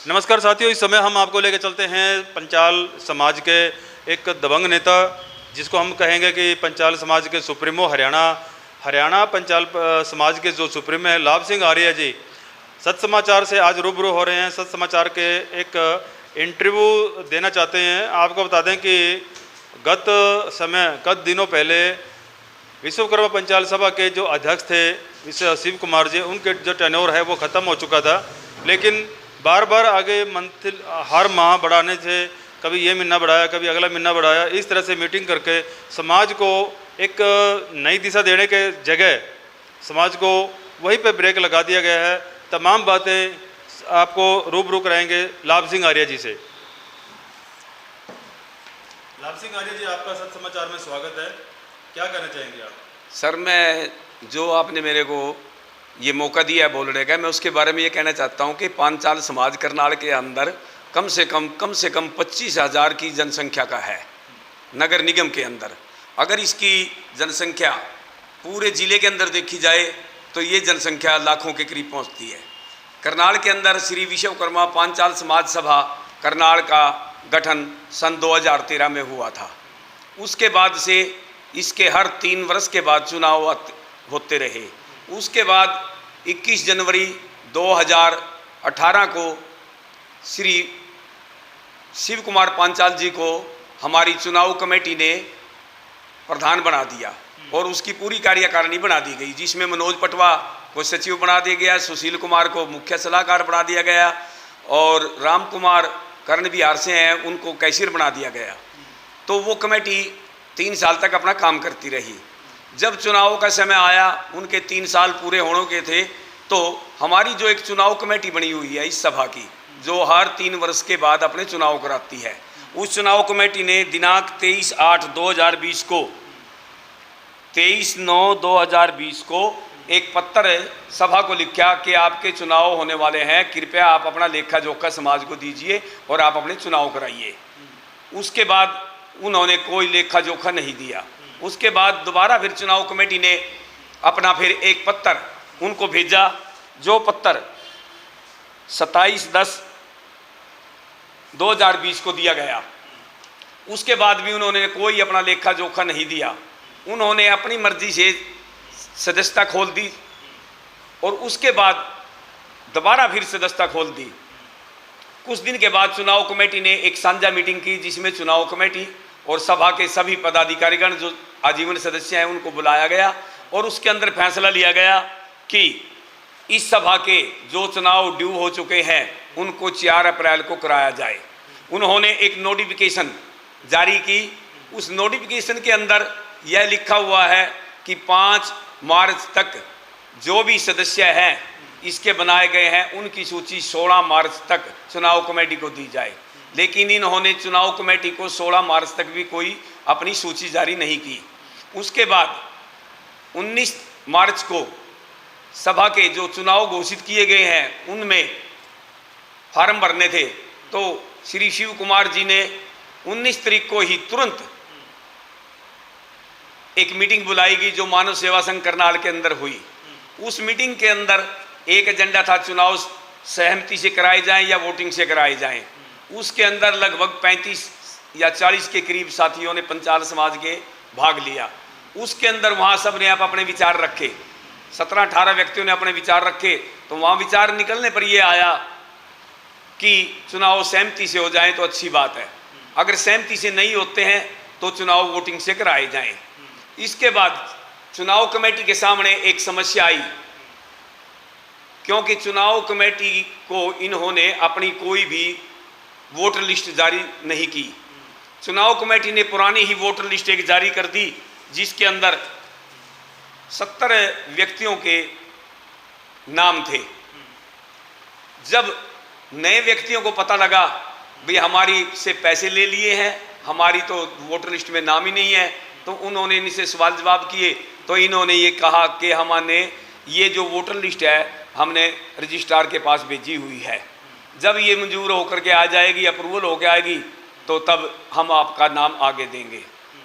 नमस्कार साथियों, इस समय हम आपको लेकर चलते हैं पंचाल समाज के एक दबंग नेता, जिसको हम कहेंगे कि पंचाल समाज के सुप्रीमो हरियाणा पंचाल समाज के जो सुप्रीमो हैं लाभ सिंह आर्य जी सत समाचार से आज रूबरू हो रहे हैं। सत समाचार के एक इंटरव्यू देना चाहते हैं। आपको बता दें कि गत दिनों पहले विश्वकर्मा पंचाल सभा के जो अध्यक्ष थे शिव कुमार जी, उनके जो टेन्योर है वो ख़त्म हो चुका था, लेकिन बार बार आगे हर माह बढ़ाने से कभी ये महीना बढ़ाया, कभी अगला महीना बढ़ाया, इस तरह से मीटिंग करके समाज को एक नई दिशा देने के जगह समाज को वहीं पे ब्रेक लगा दिया गया है। तमाम बातें आपको रूबरू कराएंगे लाभ सिंह आर्य जी से। लाभ सिंह आर्य जी, आपका सत समाचार में स्वागत है। क्या कहना चाहेंगे आप? सर, मैं जो आपने मेरे को ये मौका दिया है बोलने का, मैं उसके बारे में ये कहना चाहता हूँ कि पांचाल समाज करनाल के अंदर कम से कम 25,000 की जनसंख्या का है। नगर निगम के अंदर अगर इसकी जनसंख्या पूरे ज़िले के अंदर देखी जाए तो ये जनसंख्या लाखों के करीब पहुँचती है। करनाल के अंदर श्री विश्वकर्मा पांचाल समाज सभा करनाल का गठन सन 2013 में हुआ था। उसके बाद से इसके हर 3 वर्ष के बाद चुनाव होते रहे। उसके बाद 21 जनवरी 2018 को श्री शिव कुमार पांचाल जी को हमारी चुनाव कमेटी ने प्रधान बना दिया और उसकी पूरी कार्यकारिणी बना दी गई, जिसमें मनोज पटवा को सचिव बना दिया गया, सुशील कुमार को मुख्य सलाहकार बना दिया गया और राम कुमार कर्ण बिहार से हैं उनको कैशियर बना दिया गया। तो वो कमेटी 3 साल तक अपना काम करती रही। जब चुनाव का समय आया, उनके 3 साल पूरे होने के थे, तो हमारी जो एक चुनाव कमेटी बनी हुई है इस सभा की, जो हर 3 वर्ष के बाद अपने चुनाव कराती है, उस चुनाव कमेटी ने दिनांक 23/9/2020 को एक पत्र सभा को लिखा कि आपके चुनाव होने वाले हैं, कृपया आप अपना लेखा जोखा समाज को दीजिए और आप अपने चुनाव कराइए। उसके बाद उन्होंने कोई लेखा जोखा नहीं दिया। उसके बाद दोबारा फिर चुनाव कमेटी ने अपना फिर एक पत्र उनको भेजा, जो पत्र 27/10/2020 को दिया गया। उसके बाद भी उन्होंने कोई अपना लेखा जोखा नहीं दिया। उन्होंने अपनी मर्जी से सदस्यता खोल दी और उसके बाद दोबारा फिर सदस्यता खोल दी। कुछ दिन के बाद चुनाव कमेटी ने एक साझा मीटिंग की, जिसमें चुनाव कमेटी और सभा के सभी पदाधिकारीगण जो आजीवन सदस्य हैं उनको बुलाया गया और उसके अंदर फैसला लिया गया कि इस सभा के जो चुनाव ड्यू हो चुके हैं उनको 4 अप्रैल को कराया जाए। उन्होंने एक नोटिफिकेशन जारी की। उस नोटिफिकेशन के अंदर यह लिखा हुआ है कि 5 मार्च तक जो भी सदस्य हैं इसके बनाए गए हैं उनकी सूची 16 मार्च तक चुनाव कमेटी को दी जाए। लेकिन इन्होंने चुनाव कमेटी को 16 मार्च तक भी कोई अपनी सूची जारी नहीं की। उसके बाद 19 मार्च को सभा के जो चुनाव घोषित किए गए हैं उनमें फार्म भरने थे, तो श्री शिव कुमार जी ने 19 तारीख को ही तुरंत एक मीटिंग बुलाई गई, जो मानव सेवा संघ करनाल के अंदर हुई। उस मीटिंग के अंदर एक एजेंडा था, चुनाव सहमति से कराए जाएं या वोटिंग से कराए जाएं। उसके अंदर लगभग 35 या 40 के करीब साथियों ने पंचाल समाज के भाग लिया। उसके अंदर वहाँ सब ने आप अपने विचार रखे, 17-18 व्यक्तियों ने अपने विचार रखे। तो वहाँ विचार निकलने पर यह आया कि चुनाव सहमति से हो जाए तो अच्छी बात है, अगर सहमति से नहीं होते हैं तो चुनाव वोटिंग से कराए जाएं। इसके बाद चुनाव कमेटी के सामने एक समस्या आई, क्योंकि चुनाव कमेटी को इन्होंने अपनी कोई भी वोटर लिस्ट जारी नहीं की। चुनाव कमेटी ने पुरानी ही वोटर लिस्ट एक जारी कर दी, जिसके अंदर 70 व्यक्तियों के नाम थे। जब नए व्यक्तियों को पता लगा भाई हमारी से पैसे ले लिए हैं, हमारी तो वोटर लिस्ट में नाम ही नहीं है, तो उन्होंने इनसे सवाल जवाब किए। तो इन्होंने ये कहा कि हमने ये जो वोटर लिस्ट है हमने रजिस्ट्रार के पास भेजी हुई है, जब ये मंजूर होकर के आ जाएगी, अप्रूवल होकर आएगी, तो तब हम आपका नाम आगे देंगे।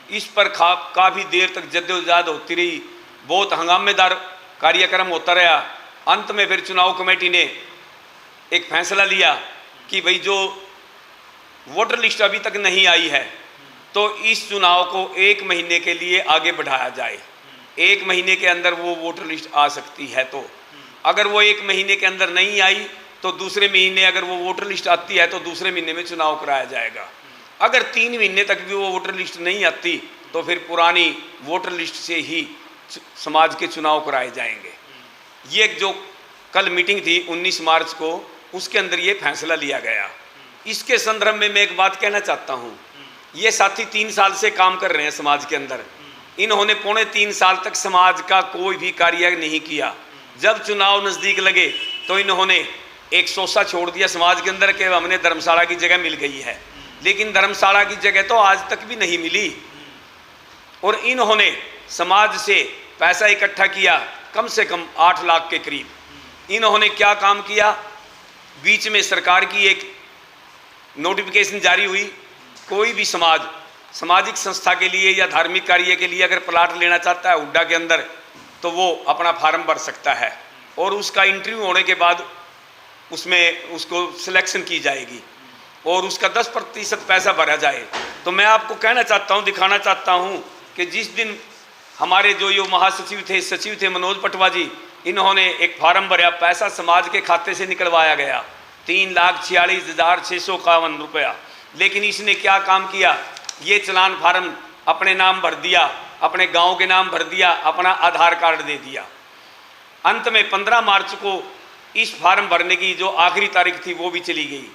इस पर काफ़ी देर तक जद्दोजहद होती रही, बहुत हंगामेदार कार्यक्रम होता रहा। अंत में फिर चुनाव कमेटी ने एक फैसला लिया कि भाई जो वोटर लिस्ट अभी तक नहीं आई है तो इस चुनाव को 1 महीने के लिए आगे बढ़ाया जाए। 1 महीने के अंदर वो वोटर लिस्ट आ सकती है। तो अगर वो 1 महीने के अंदर नहीं आई तो दूसरे महीने अगर वो वोटर लिस्ट आती है तो दूसरे महीने में चुनाव कराया जाएगा। अगर 3 महीने तक भी वो वोटर लिस्ट नहीं आती तो फिर पुरानी वोटर लिस्ट से ही समाज के चुनाव कराए जाएंगे। ये जो कल मीटिंग थी 19 मार्च को, उसके अंदर ये फैसला लिया गया। इसके संदर्भ में मैं एक बात कहना चाहता हूँ। ये साथी 3 साल से काम कर रहे हैं समाज के अंदर। इन्होंने 3.25 साल तक समाज का कोई भी कार्य नहीं किया। जब चुनाव नज़दीक लगे तो इन्होंने एक सोसा छोड़ दिया समाज के अंदर कि हमने धर्मशाला की जगह मिल गई है, लेकिन धर्मशाला की जगह तो आज तक भी नहीं मिली। और इन्होंने समाज से पैसा इकट्ठा किया कम से कम 8 लाख के करीब। इन्होंने क्या काम किया, बीच में सरकार की एक नोटिफिकेशन जारी हुई, कोई भी समाज सामाजिक संस्था के लिए या धार्मिक कार्य के लिए अगर प्लाट लेना चाहता है हुड्डा के अंदर तो वो अपना फार्म भर सकता है और उसका इंटरव्यू होने के बाद उसमें उसको सिलेक्शन की जाएगी और उसका 10% पैसा भरा जाए। तो मैं आपको कहना चाहता हूँ, दिखाना चाहता हूँ कि जिस दिन हमारे जो ये महासचिव थे, सचिव थे मनोज पटवा जी, इन्होंने एक फार्म भरा, पैसा समाज के खाते से निकलवाया गया 3,46,651 रुपया। लेकिन इसने क्या काम किया, ये चलान फार्म अपने नाम भर दिया, अपने गांव के नाम भर दिया, अपना आधार कार्ड दे दिया। अंत में 15 मार्च को इस फार्म भरने की जो आखिरी तारीख थी वो भी चली गई।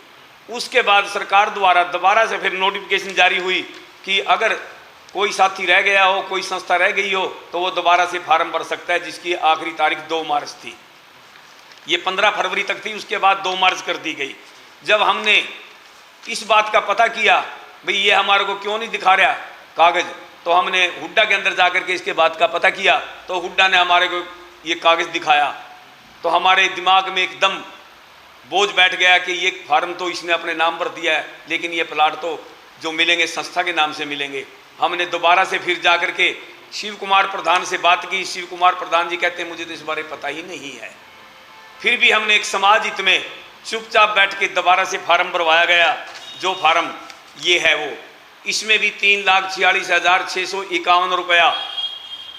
उसके बाद सरकार द्वारा दोबारा से फिर नोटिफिकेशन जारी हुई कि अगर कोई साथी रह गया हो, कोई संस्था रह गई हो तो वो दोबारा से फार्म भर सकता है, जिसकी आखिरी तारीख 2 मार्च थी। ये 15 फरवरी तक थी, उसके बाद 2 मार्च कर दी गई। जब हमने इस बात का पता किया भाई ये हमारे को क्यों नहीं दिखा रहा कागज़, तो हमने हुड्डा के अंदर जाकर के इसके बात का पता किया तो हुड्डा ने हमारे को ये कागज़ दिखाया। तो हमारे दिमाग में एकदम बोझ बैठ गया कि ये फार्म तो इसने अपने नाम पर दिया है, लेकिन ये प्लाट तो जो मिलेंगे संस्था के नाम से मिलेंगे। हमने दोबारा से फिर जाकर के शिव कुमार प्रधान से बात की। शिव कुमार प्रधान जी कहते हैं मुझे तो इस बारे पता ही नहीं है। फिर भी हमने एक समाज हित में चुपचाप बैठ के दोबारा से फार्म भरवाया गया। जो फार्म ये है वो, इसमें भी 3,46,651 रुपया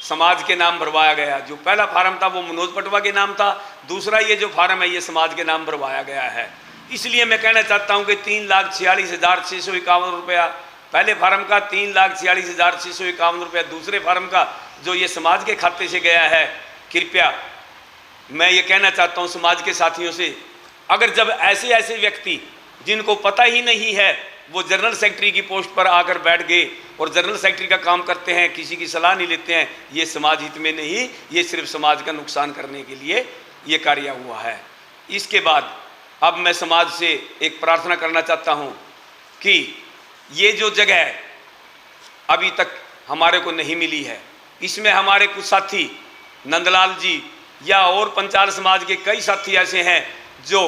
समाज के नाम भरवाया गया। जो पहला फार्म था वो मनोज पटवा के नाम था, दूसरा ये जो फार्म है ये समाज के नाम भरवाया गया है। इसलिए मैं कहना चाहता हूँ कि 3,46,651 रुपया पहले फार्म का, 3,46,651 रुपया दूसरे फार्म का, जो ये समाज के खाते से गया है। कृपया मैं ये कहना चाहता हूँ समाज के साथियों से, अगर जब ऐसे ऐसे व्यक्ति जिनको पता ही नहीं है वो जनरल सेक्रेटरी की पोस्ट पर आकर बैठ गए और जनरल सेक्रेटरी का काम करते हैं, किसी की सलाह नहीं लेते हैं, ये समाज हित में नहीं, ये सिर्फ समाज का नुकसान करने के लिए ये कार्य हुआ है। इसके बाद अब मैं समाज से एक प्रार्थना करना चाहता हूँ कि ये जो जगह अभी तक हमारे को नहीं मिली है, इसमें हमारे कुछ साथी नंदलाल जी या और पंचाल समाज के कई साथी ऐसे हैं जो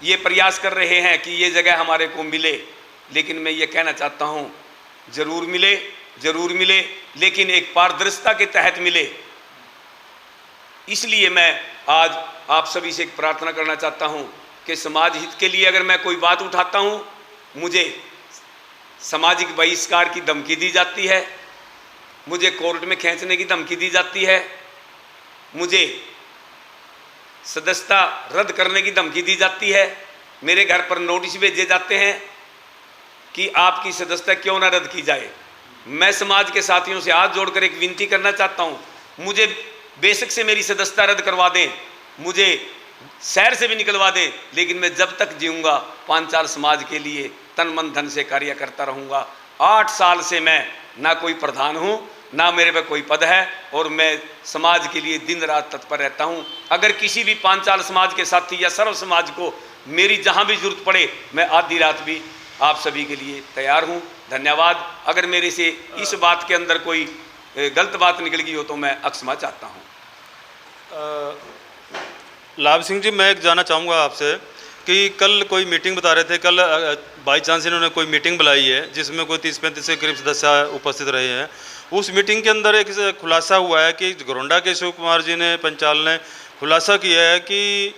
ये प्रयास कर रहे हैं कि ये जगह हमारे को मिले। लेकिन मैं ये कहना चाहता हूँ जरूर मिले, लेकिन एक पारदर्शिता के तहत मिले। इसलिए मैं आज आप सभी से एक प्रार्थना करना चाहता हूँ कि समाज हित के लिए अगर मैं कोई बात उठाता हूँ, मुझे सामाजिक बहिष्कार की धमकी दी जाती है, मुझे कोर्ट में खींचने की धमकी दी जाती है, मुझे सदस्यता रद्द करने की धमकी दी जाती है, मेरे घर पर नोटिस भेजे जाते हैं कि आपकी सदस्यता क्यों ना रद्द की जाए। मैं समाज के साथियों से हाथ जोड़कर एक विनती करना चाहता हूँ, मुझे बेशक से मेरी सदस्यता रद्द करवा दें, मुझे शहर से भी निकलवा दें, लेकिन मैं जब तक जीऊँगा पांचाल समाज के लिए तन मन धन से कार्य करता रहूँगा। 8 साल से मैं ना कोई प्रधान हूँ, ना मेरे पे कोई पद है, और मैं समाज के लिए दिन रात तत्पर रहता हूँ। अगर किसी भी पांचाल समाज के साथी या सर्व समाज को मेरी जहाँ भी जरूरत पड़े, मैं आधी रात भी आप सभी के लिए तैयार हूँ। धन्यवाद। अगर मेरे से इस बात के अंदर कोई गलत बात निकल गई हो तो मैं क्षमा चाहता हूँ। लाभ सिंह जी, मैं एक जानना चाहूँगा आपसे कि कल कोई मीटिंग बता रहे थे, कल बाई चांस इन्होंने कोई मीटिंग बुलाई है जिसमें कोई 30-35 के करीब सदस्य उपस्थित रहे हैं। उस मीटिंग के अंदर एक खुलासा हुआ है कि घरोंडा के शिव कुमार जी ने, पंचाल ने खुलासा किया है कि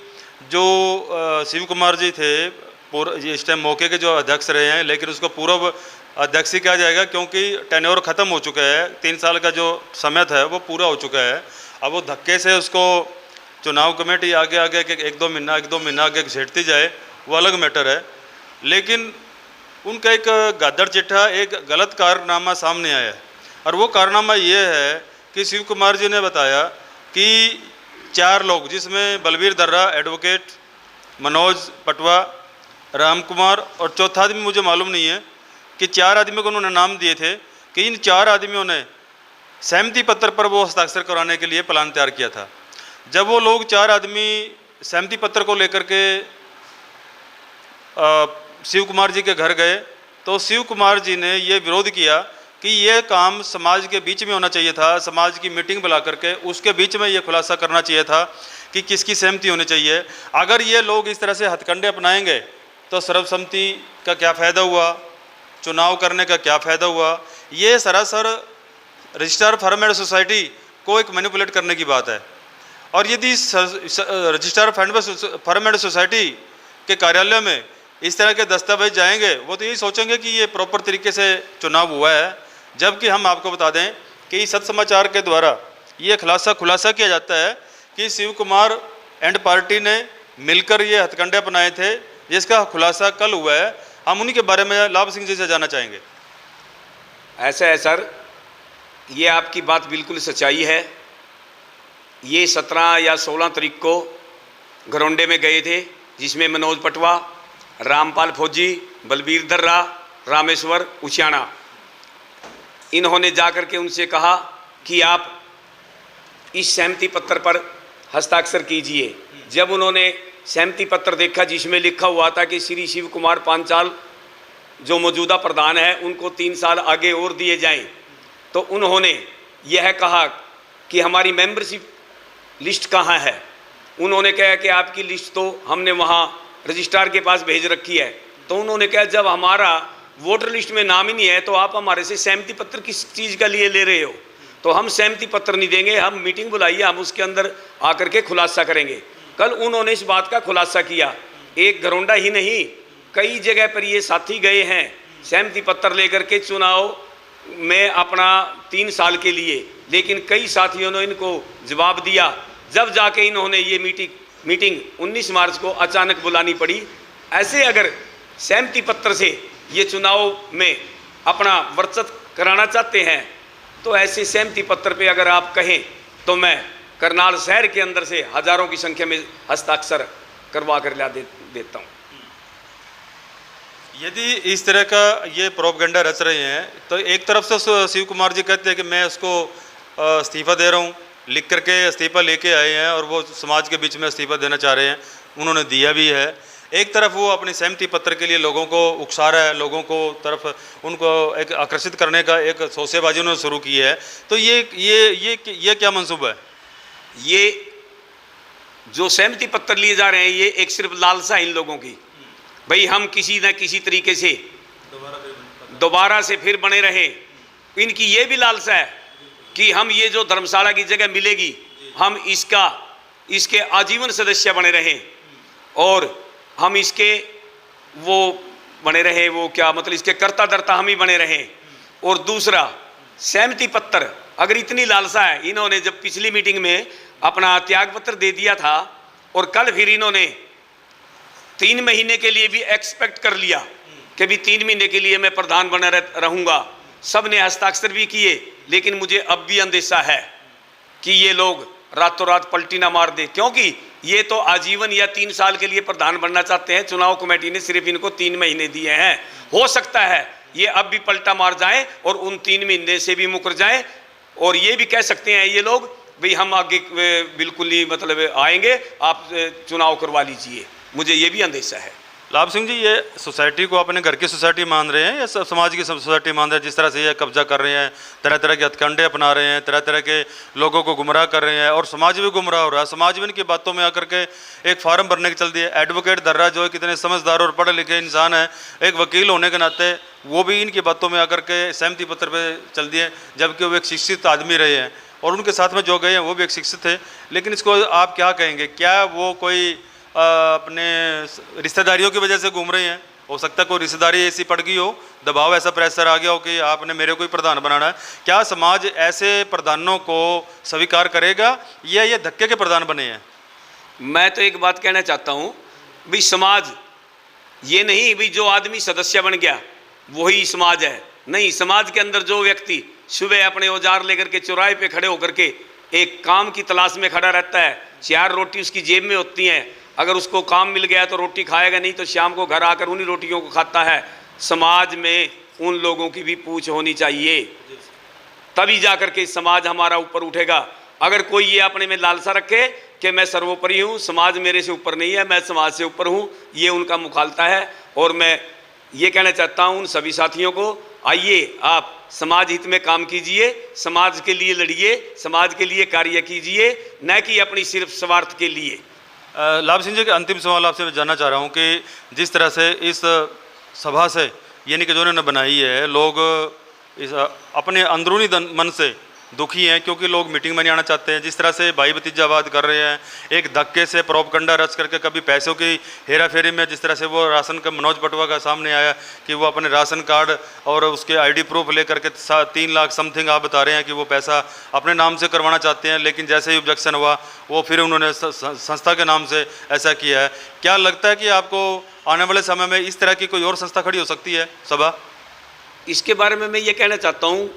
जो शिव कुमार जी थे इस टाइम मौके के जो अध्यक्ष रहे हैं, लेकिन उसको पूर्व अध्यक्ष ही कहा जाएगा क्योंकि टेन्योर ख़त्म हो चुका है। 3 साल का जो समय था वो पूरा हो चुका है। अब वो धक्के से उसको चुनाव कमेटी आगे आगे के 1-2 महीना आगे घसीटती जाए, वो अलग मैटर है। लेकिन उनका एक गादड़ चिट्ठा, एक गलत कारनामा सामने आया है, और वो कारनामा ये है कि शिव कुमार जी ने बताया कि 4 लोग, जिसमें बलबीर दर्रा, एडवोकेट मनोज पटवा, राम कुमार और चौथा आदमी मुझे मालूम नहीं है, कि 4 आदमियों को उन्होंने नाम दिए थे कि इन 4 आदमियों ने सहमति पत्र पर वो हस्ताक्षर कराने के लिए प्लान तैयार किया था। जब वो लोग 4 आदमी सहमति पत्र को लेकर के शिव कुमार जी के घर गए, तो शिव कुमार जी ने ये विरोध किया कि ये काम समाज के बीच में होना चाहिए था। समाज की मीटिंग बुला करके उसके बीच में ये खुलासा करना चाहिए था कि किसकी सहमति होनी चाहिए। अगर ये लोग इस तरह से हथकंडे अपनाएंगे तो सर्वसम्मति का क्या फ़ायदा हुआ, चुनाव करने का क्या फ़ायदा हुआ। ये सरासर रजिस्ट्रार फर्म एंड सोसाइटी को एक मैनिपुलेट करने की बात है। और यदि रजिस्ट्रार फर्म एंड सोसाइटी के कार्यालय में इस तरह के दस्तावेज जाएंगे, वो तो यही सोचेंगे कि ये प्रॉपर तरीके से चुनाव हुआ है। जबकि हम आपको बता दें कि सत्य समाचार के द्वारा ये खुलासा किया जाता है कि शिव कुमार एंड पार्टी ने मिलकर ये हथकंडे अपनाए थे, जिसका खुलासा कल हुआ है। हम उन्हीं के बारे में लाभ सिंह जी से जानना चाहेंगे। ऐसा है सर, ये आपकी बात बिल्कुल सच्चाई है। ये 17 या 16 तारीख को घरौंडे में गए थे, जिसमें मनोज पटवा, रामपाल फौजी, बलबीर दर्रा, रामेश्वर उचियाना, इन्होंने जाकर के उनसे कहा कि आप इस सहमति पत्र पर हस्ताक्षर कीजिए। जब उन्होंने सहमति पत्र देखा जिसमें लिखा हुआ था कि श्री शिव कुमार पांचाल जो मौजूदा प्रधान है उनको 3 साल आगे और दिए जाएं, तो उन्होंने यह कहा कि हमारी मेंबरशिप लिस्ट कहाँ है। उन्होंने कहा कि आपकी लिस्ट तो हमने वहाँ रजिस्ट्रार के पास भेज रखी है। तो उन्होंने कहा जब हमारा वोटर लिस्ट में नाम ही नहीं है तो आप हमारे से सहमति पत्र किस चीज़ का लिए ले रहे हो। तो हम सहमति पत्र नहीं देंगे, हम मीटिंग बुलाइए, हम उसके अंदर आकर के खुलासा करेंगे। कल उन्होंने इस बात का खुलासा किया। एक घरौंडा ही नहीं, कई जगह पर ये साथी गए हैं सहमति पत्र लेकर के चुनाव में अपना 3 साल के लिए, लेकिन कई साथियों ने इनको जवाब दिया। जब जाके इन्होंने ये मीटिंग 19 मार्च को अचानक बुलानी पड़ी। ऐसे अगर सहमति पत्र से ये चुनाव में अपना वर्चस्व कराना चाहते हैं तो ऐसे सहमति पत्र पे अगर आप कहें तो मैं करनाल शहर के अंदर से हजारों की संख्या में हस्ताक्षर करवा कर ला देता हूँ। यदि इस तरह का ये प्रोपगेंडा रच रहे हैं तो एक तरफ से शिव कुमार जी कहते हैं कि मैं उसको इस्तीफ़ा दे रहा हूँ, लिख करके इस्तीफ़ा लेके आए हैं और वो समाज के बीच में इस्तीफ़ा देना चाह रहे हैं, उन्होंने दिया भी है। एक तरफ वो अपनी सहमति पत्र के लिए लोगों को उकसा रहा है, लोगों को तरफ उनको एक आकर्षित करने का एक शोसेबाजी उन्होंने शुरू की है। तो ये क्या मंसूबा है? ये जो सहमति पत्र लिए जा रहे हैं ये एक सिर्फ लालसा इन लोगों की, भाई हम किसी न किसी तरीके से दोबारा से फिर बने रहें। इनकी ये भी लालसा है कि हम ये जो धर्मशाला की जगह मिलेगी हम इसके आजीवन सदस्य बने रहें और हम इसके वो बने रहे, वो क्या मतलब इसके कर्ता धर्ता हम ही बने रहें। और दूसरा सहमति पत्र, अगर इतनी लालसा है, इन्होंने जब पिछली मीटिंग में अपना त्याग पत्र दे दिया था और कल फिर इन्होंने 3 महीने के लिए भी एक्सपेक्ट कर लिया कि भी 3 महीने के लिए मैं प्रधान बना रहूँगा। सब ने हस्ताक्षर भी किए, लेकिन मुझे अब भी अंदेशा है कि ये लोग रातों रात पलटी ना मार दे, क्योंकि ये तो आजीवन या 3 साल के लिए प्रधान बनना चाहते हैं। चुनाव कमेटी ने सिर्फ इनको 3 महीने दिए हैं। हो सकता है ये अब भी पलटा मार जाएं और उन 3 महीने से भी मुकर जाएं और ये भी कह सकते हैं ये लोग भाई हम आगे बिल्कुल ही मतलब आएंगे, आप चुनाव करवा लीजिए। मुझे ये भी अंदेशा है। लाभ सिंह जी, ये सोसाइटी को अपने घर की सोसाइटी मान रहे हैं या समाज की सोसाइटी मान रहे हैं? जिस तरह से ये कब्जा कर रहे हैं, तरह तरह के हथकंडे अपना रहे हैं, तरह तरह के लोगों को गुमराह कर रहे हैं और समाज भी गुमराह हो रहा है। समाज भी इनकी बातों में आकर के एक फार्म भरने के चल दिए। एडवोकेट दर्रा जो है कितने समझदार और पढ़े लिखे इंसान है, एक वकील होने के नाते वो भी इनकी बातों में आकर के सहमति पत्र पर चल दिए, जबकि वो एक शिक्षित आदमी रहे हैं और उनके साथ में जो गए हैं वो भी एक शिक्षित थे। लेकिन इसको आप क्या कहेंगे? क्या वो कोई अपने रिश्तेदारियों की वजह से घूम रहे हैं। हो सकता है कोई रिश्तेदारी ऐसी पड़ गई हो, दबाव ऐसा प्रेशर आ गया हो कि आपने मेरे को ही प्रधान बनाना है। क्या समाज ऐसे प्रधानों को स्वीकार करेगा या ये धक्के के प्रधान बने हैं? मैं तो एक बात कहना चाहता हूँ भाई, समाज ये नहीं भी जो आदमी सदस्य बन गया वही समाज है। नहीं, समाज के अंदर जो व्यक्ति सुबह अपने औजार लेकर के चौराहे पे खड़े होकर के एक काम की तलाश में खड़ा रहता है, 4 रोटी उसकी जेब में होती हैं, अगर उसको काम मिल गया तो रोटी खाएगा, नहीं तो शाम को घर आकर उन्हीं रोटियों को खाता है। समाज में उन लोगों की भी पूछ होनी चाहिए, तभी जाकर के समाज हमारा ऊपर उठेगा। अगर कोई ये अपने में लालसा रखे कि मैं सर्वोपरि हूँ, समाज मेरे से ऊपर नहीं है, मैं समाज से ऊपर हूँ, ये उनका मुखालता है। और मैं ये कहना चाहता हूँ उन सभी साथियों को, आइए आप समाज हित में काम कीजिए, समाज के लिए लड़िए, समाज के लिए कार्य कीजिए, न कि अपनी सिर्फ स्वार्थ के लिए। लाभ सिंह जी के अंतिम सवाल आपसे मैं जानना चाह रहा हूँ कि जिस तरह से इस सभा से यानी कि जो उन्होंने बनाई है, लोग इस अपने अंदरूनी मन से दुखी हैं क्योंकि लोग मीटिंग में नहीं आना चाहते हैं। जिस तरह से भाई भतीजावाद कर रहे हैं, एक धक्के से प्रोपगंडा रच करके कभी पैसों की हेरा फेरी में, जिस तरह से वो राशन का मनोज बटवा का सामने आया कि वो अपने राशन कार्ड और उसके आईडी प्रूफ लेकर के 3 लाख समथिंग आप बता रहे हैं कि वो पैसा अपने नाम से करवाना चाहते हैं, लेकिन जैसे ही ऑब्जेक्शन हुआ वो फिर उन्होंने संस्था के नाम से ऐसा किया है। क्या लगता है कि आपको आने वाले समय में इस तरह की कोई और संस्था खड़ी हो सकती है सभा? इसके बारे में मैं ये कहना चाहता हूँ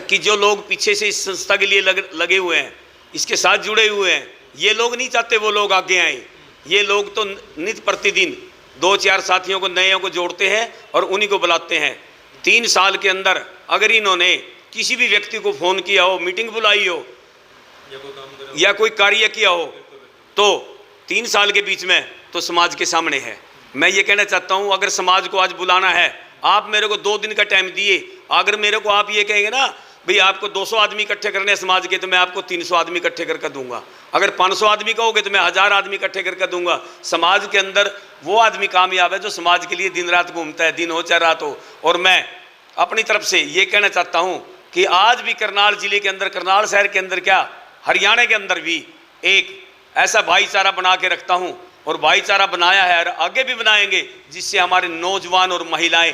कि जो लोग पीछे से इस संस्था के लिए लगे हुए हैं, इसके साथ जुड़े हुए हैं, ये लोग नहीं चाहते वो लोग आगे आए। ये लोग तो नित्य प्रतिदिन 2-4 साथियों को, नए को जोड़ते हैं और उन्हीं को बुलाते हैं। 3 साल के अंदर अगर इन्होंने किसी भी व्यक्ति को फ़ोन किया हो, मीटिंग बुलाई हो या कोई कार्य किया हो, तो 3 साल के बीच में तो समाज के सामने है। मैं ये कहना चाहता हूँ, अगर समाज को आज बुलाना है, आप मेरे को 2 दिन का टाइम दिए, अगर मेरे को आप ये कहेंगे ना भाई आपको 200 आदमी इकट्ठे करने हैं समाज के, तो मैं आपको 300 आदमी इकट्ठे करके दूंगा। अगर 500 आदमी कहोगे तो मैं 1000 आदमी इकट्ठे करके दूंगा। समाज के अंदर वो आदमी कामयाब है जो समाज के लिए दिन रात घूमता है, दिन हो चाहे रात हो। और मैं अपनी तरफ से ये कहना चाहता हूँ कि आज भी करनाल जिले के अंदर, करनाल शहर के अंदर, क्या हरियाणा के अंदर भी एक ऐसा भाईचारा बना के रखता हूँ, और भाईचारा बनाया है और आगे भी बनाएंगे, जिससे हमारे नौजवान और महिलाएं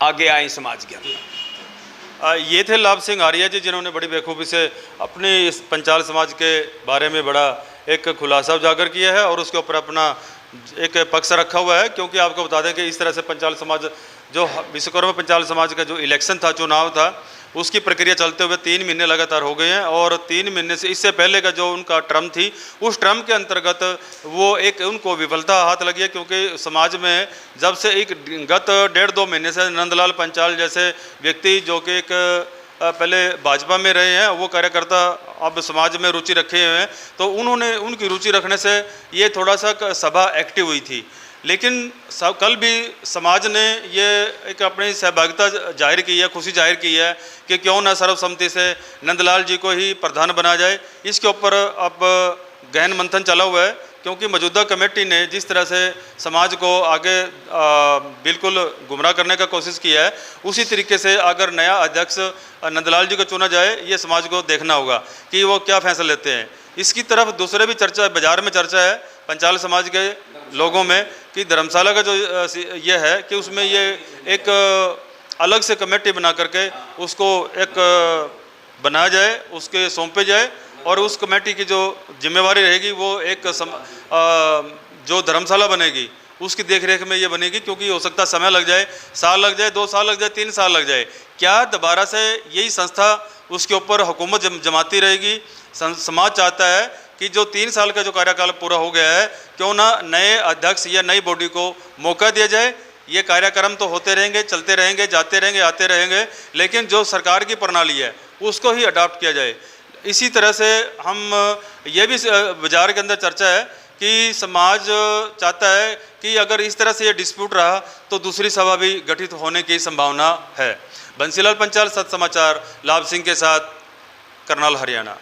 आगे आए समाज के अंदर। ये थे लाभ सिंह आर्य जी, जिन्होंने बड़ी बेखूबी से अपने इस पंचाल समाज के बारे में बड़ा एक खुलासा उजागर किया है और उसके ऊपर अपना एक पक्ष रखा हुआ है। क्योंकि आपको बता दें कि इस तरह से पंचाल समाज, जो विश्वकर्मा पंचाल समाज का जो इलेक्शन था, चुनाव था, उसकी प्रक्रिया चलते हुए 3 महीने लगातार हो गए हैं। और 3 महीने से इससे पहले का जो उनका टर्म थी, उस टर्म के अंतर्गत वो एक उनको विफलता हाथ लगी है। क्योंकि समाज में जब से एक गत 1.5-2 महीने से नंदलाल पंचाल जैसे व्यक्ति, जो कि एक पहले भाजपा में रहे हैं, वो कार्यकर्ता अब समाज में रुचि रखे हुए हैं, तो उन्होंने उनकी रुचि रखने से ये थोड़ा सा सभा एक्टिव हुई थी। लेकिन कल भी समाज ने ये एक अपनी सहभागिता जाहिर की है, खुशी जाहिर की है कि क्यों ना सर्वसम्मति से नंदलाल जी को ही प्रधान बनाया जाए। इसके ऊपर अब गहन मंथन चला हुआ है, क्योंकि मौजूदा कमेटी ने जिस तरह से समाज को आगे बिल्कुल गुमराह करने का कोशिश किया है, उसी तरीके से अगर नया अध्यक्ष नंदलाल जी को चुना जाए, ये समाज को देखना होगा कि वो क्या फैसला लेते हैं। इसकी तरफ दूसरे भी चर्चा, बाजार में चर्चा है पंचाल समाज के लोगों में कि धर्मशाला का जो ये है कि उसमें ये एक अलग से कमेटी बना करके उसको एक बनाया जाए, उसके सौंपे जाए, और उस कमेटी की जो जिम्मेवारी रहेगी वो एक जो धर्मशाला बनेगी उसकी देखरेख में ये बनेगी। क्योंकि हो सकता समय लग जाए, साल लग जाए, 2 साल लग जाए, 3 साल लग जाए, क्या दोबारा से यही संस्था उसके ऊपर हुकूमत जमाती रहेगी? समाज चाहता है कि जो 3 साल का जो कार्यकाल पूरा हो गया है, क्यों ना नए अध्यक्ष या नई बॉडी को मौका दिया जाए। ये कार्यक्रम तो होते रहेंगे, चलते रहेंगे, जाते रहेंगे, आते रहेंगे, लेकिन जो सरकार की प्रणाली है उसको ही अडॉप्ट किया जाए। इसी तरह से हम ये भी बाजार के अंदर चर्चा है कि समाज चाहता है कि अगर इस तरह से ये डिस्प्यूट रहा तो दूसरी सभा भी गठित होने की संभावना है। बंसीलाल पंचाल, सत्य समाचार, लाभ सिंह के साथ, करनाल, हरियाणा।